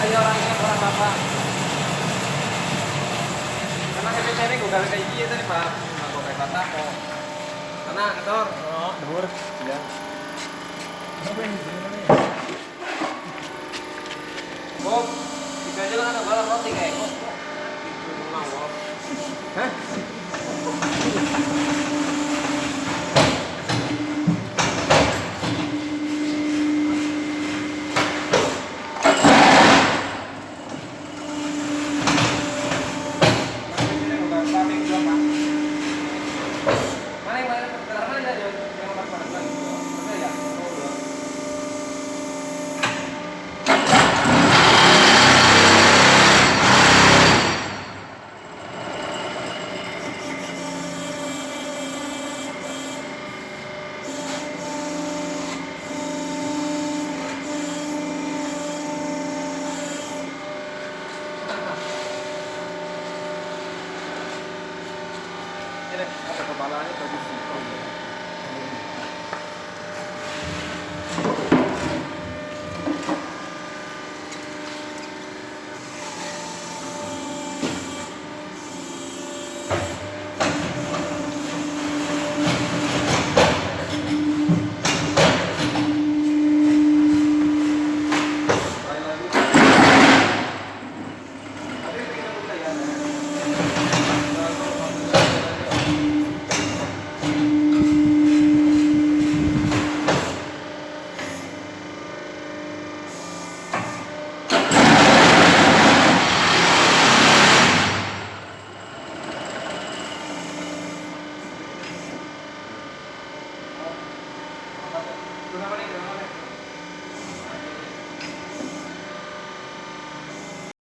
Ayo orangnya orang bapak. Karena ini gue gak kayak gini tadi pak. Gue kayak batak kok. Karena kantor. Oh, dhuwur. Iya. Apa yang di sini nih? Bob, kita aja lah ada balap roti kayak kok. Itu mau. Hah? Ada kepalanya bagus.